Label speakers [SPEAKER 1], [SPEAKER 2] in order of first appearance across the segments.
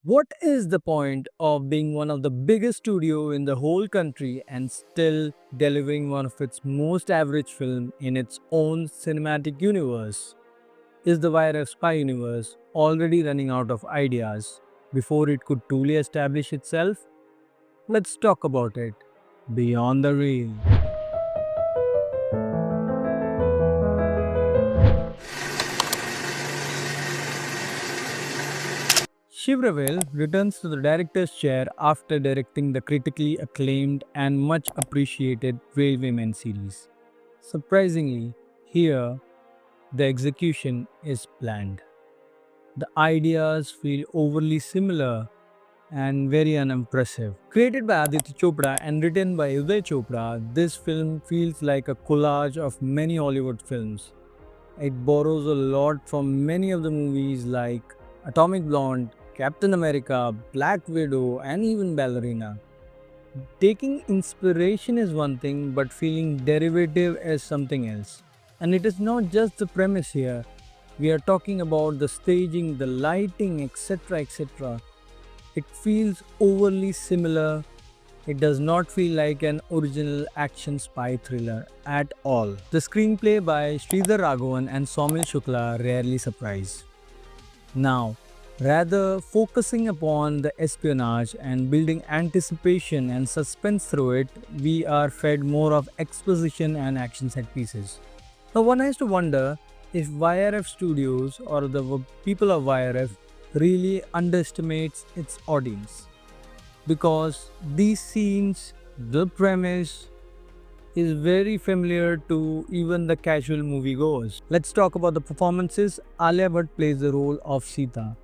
[SPEAKER 1] What is the point of being one of the biggest studio in the whole country and still delivering one of its most average film in its own cinematic universe? Is the YRF Spy Universe already running out of ideas before it could truly establish itself? Let's talk about it. Beyond the Reel. Shiv Ravel returns to the director's chair after directing the critically acclaimed and much appreciated Railwaymen series. Surprisingly, here the execution is planned. The ideas feel overly similar and very unimpressive. Created by Aditya Chopra and written by Uday Chopra, this film feels like a collage of many Hollywood films. It borrows a lot from many of the movies like Atomic Blonde, Captain America, Black Widow, and even Ballerina. Taking inspiration is one thing, but feeling derivative is something else. And it is not just the premise here. We are talking about the staging, the lighting, etc. etc. It feels overly similar. It does not feel like an original action spy thriller at all. The screenplay by Sridhar Raghavan and Saumil Shukla rarely surprise. Now, rather focusing upon the espionage and building anticipation and suspense through it, we are fed more of exposition and action set pieces. Now, one has to wonder if YRF Studios or the people of YRF really underestimates its audience, because these scenes, the premise, is very familiar to even the casual moviegoers. Let's talk about the performances. Alia Bhatt plays the role of Sita,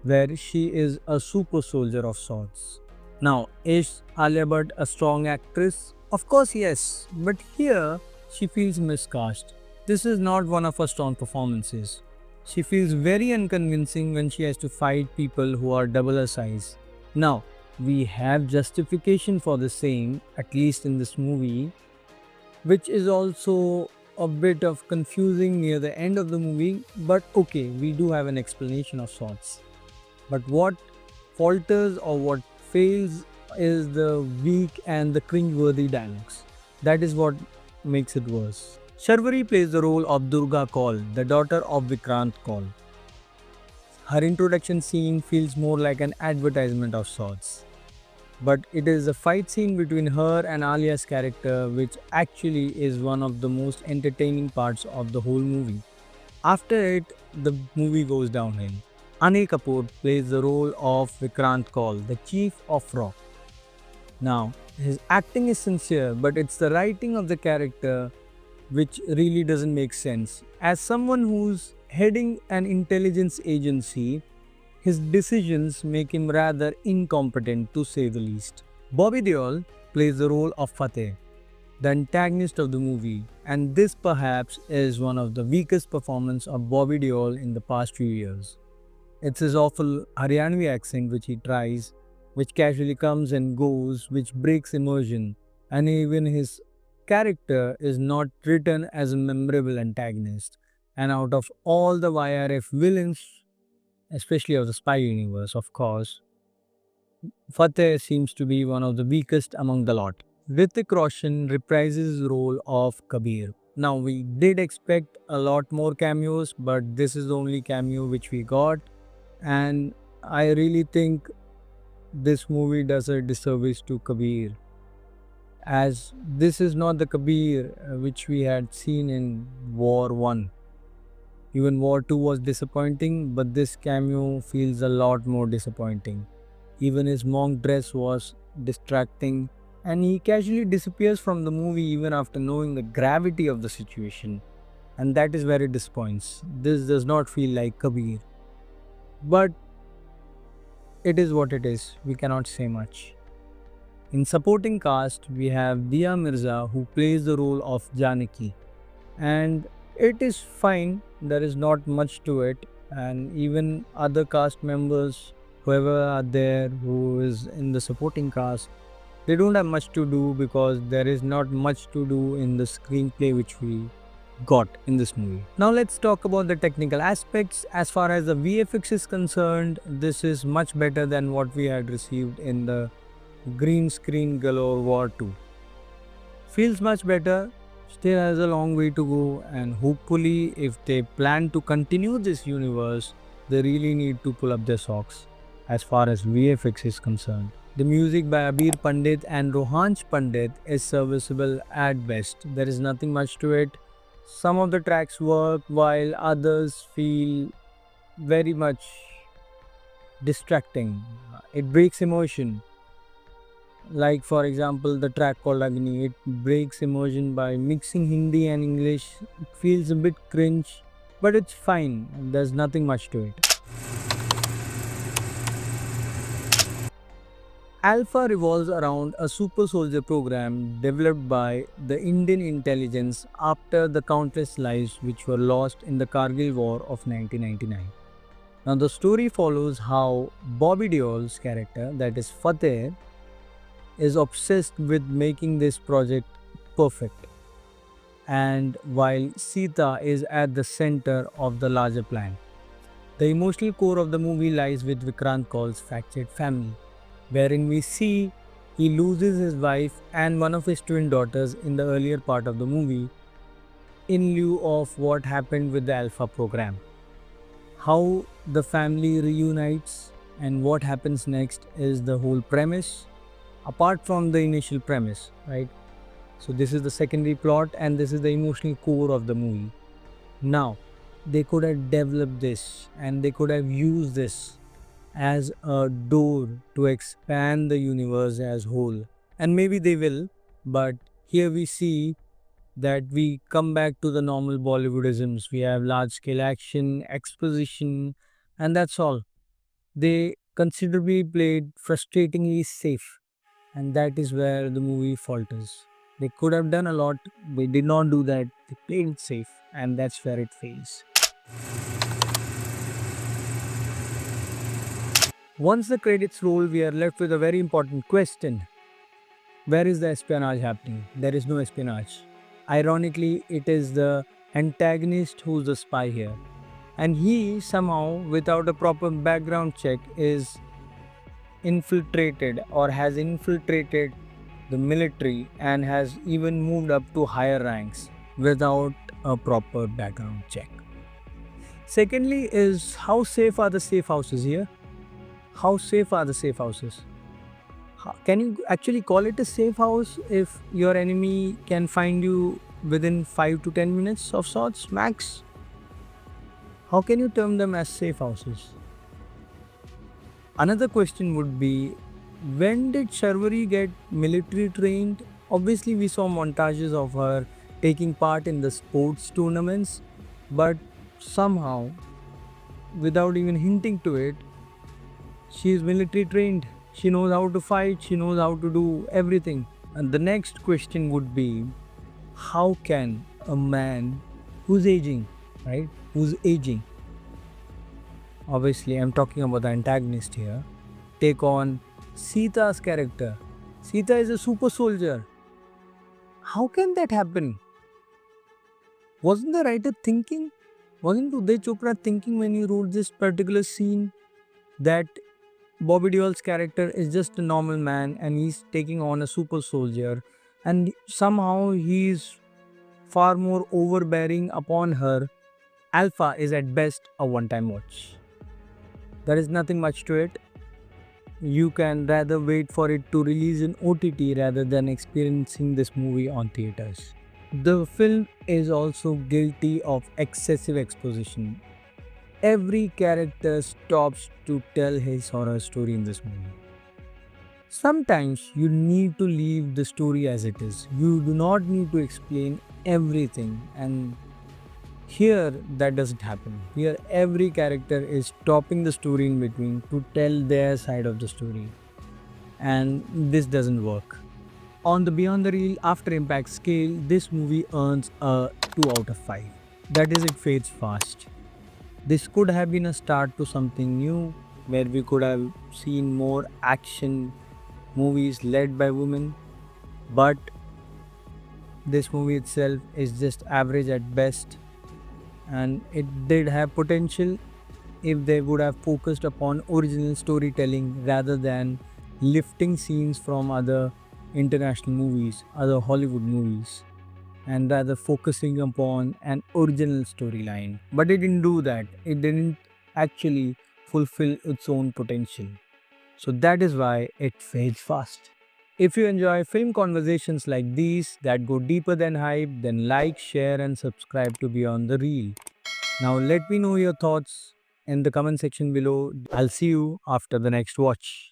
[SPEAKER 1] where she is a super soldier of sorts. Now, is Alia Bhatt a strong actress? Of course, yes, but here she feels miscast. This is not one of her strong performances. She feels very unconvincing when she has to fight people who are double her size. Now, we have justification for the same, at least in this movie, which is also a bit of confusing near the end of the movie, but okay, we do have an explanation of sorts. But what falters or what fails is the weak and the cringe-worthy dialogues. That is what makes it worse. Sharvari plays the role of Durga Kaul, the daughter of Vikrant Kaul. Her introduction scene feels more like an advertisement of sorts. But it is a fight scene between her and Alia's character which actually is one of the most entertaining parts of the whole movie. After it, the movie goes downhill. Anil Kapoor plays the role of Vikrant Kaul, the chief of Rock. Now, his acting is sincere, but it's the writing of the character which really doesn't make sense. As someone who's heading an intelligence agency, his decisions make him rather incompetent to say the least. Bobby Deol plays the role of Fateh, the antagonist of the movie, and this perhaps is one of the weakest performances of Bobby Deol in the past few years. It's his awful Haryanvi accent which he tries, which casually comes and goes, which breaks immersion, and even his character is not written as a memorable antagonist. And out of all the YRF villains, especially of the Spy Universe, of course, Fateh seems to be one of the weakest among the lot. Hrithik Roshan reprises his role of Kabir. Now, we did expect a lot more cameos, but this is the only cameo which we got, and I really think this movie does a disservice to Kabir, as this is not the Kabir which we had seen in War 1. Even War 2 was disappointing, but this cameo feels a lot more disappointing. Even his monk dress was distracting, and he casually disappears from the movie even after knowing the gravity of the situation. And that is where it disappoints. This does not feel like Kabir. But it is what it is. We cannot say much. In supporting cast, we have Dia Mirza, who plays the role of Janaki. And it is fine, there is not much to it, and even other cast members, whoever are there who is in the supporting cast, they don't have much to do because there is not much to do in the screenplay which we got in this movie. Now let's talk about the technical aspects. As far as the VFX is concerned, this is much better than what we had received in the Green Screen Galore War 2. Feels much better, still has a long way to go, and hopefully if they plan to continue this universe, they really need to pull up their socks as far as VFX is concerned. The music by Abir Pandit and Rohansh Pandit is serviceable at best. There is nothing much to it. Some of the tracks work while others feel very much distracting. It breaks emotion. Like for example, the track called Agni, it breaks immersion by mixing Hindi and English. It feels a bit cringe, but it's fine. There's nothing much to it. Alpha revolves around a super soldier program developed by the Indian intelligence after the countless lives which were lost in the Kargil War of 1999. Now the story follows how Bobby Deol's character, that is Fateh, is obsessed with making this project perfect, and while Sita is at the center of the larger plan. The emotional core of the movie lies with Vikrant Kaul's fractured family, wherein we see he loses his wife and one of his twin daughters in the earlier part of the movie in lieu of what happened with the Alpha program. How the family reunites and what happens next is the whole premise, apart from the initial premise, right? So this is the secondary plot and this is the emotional core of the movie. Now, they could have developed this and they could have used this as a door to expand the universe as whole. And maybe they will, but here we see that we come back to the normal Bollywoodisms. We have large scale action, exposition, and that's all. They considerably played frustratingly safe, and that is where the movie falters. They could have done a lot, they did not do that. They played it safe, and that's where it fails. Once the credits roll, we are left with a very important question. Where is the espionage happening? There is no espionage. Ironically, it is the antagonist who's the spy here. And he somehow, without a proper background check, is infiltrated or has infiltrated the military and has even moved up to higher ranks without a proper background check. Secondly, is how safe are the safe houses here? How safe are the safe houses? Can you actually call it a safe house if your enemy can find you within 5 to 10 minutes of sorts max? How can you term them as safe houses? Another question would be, when did Sharvari get military trained? Obviously, we saw montages of her taking part in the sports tournaments, but somehow, without even hinting to it, she is military trained. She knows how to fight, she knows how to do everything. And the next question would be, how can a man who's aging, right? Who's aging, obviously I'm talking about the antagonist here, take on Sita's character? Sita is a super soldier. How can that happen? Wasn't the writer thinking? Wasn't Uday Chopra thinking when he wrote this particular scene that Bobby Deol's character is just a normal man and he's taking on a super soldier, and somehow he's far more overbearing upon her? Alpha is at best a one-time watch. There is nothing much to it. You can rather wait for it to release in OTT rather than experiencing this movie on theaters. The film is also guilty of excessive exposition. Every character stops to tell his or her story in this movie. Sometimes you need to leave the story as it is. You do not need to explain everything, and here that doesn't happen. Here every character is stopping the story in between to tell their side of the story, and this doesn't work. On the Beyond the Reel After Impact scale, this movie earns a 2 out of 5. That is, it fades fast. This could have been a start to something new, where we could have seen more action movies led by women, but This movie itself is just average at best, and it did have potential if they would have focused upon original storytelling rather than lifting scenes from other international movies, other Hollywood movies, and rather focusing upon an original storyline. But it didn't do that. It didn't actually fulfill its own potential. So that is why it fades fast. If you enjoy film conversations like these that go deeper than hype, then like, share, and subscribe to Beyond the Reel. Now, let me know your thoughts in the comment section below. I'll see you after the next watch.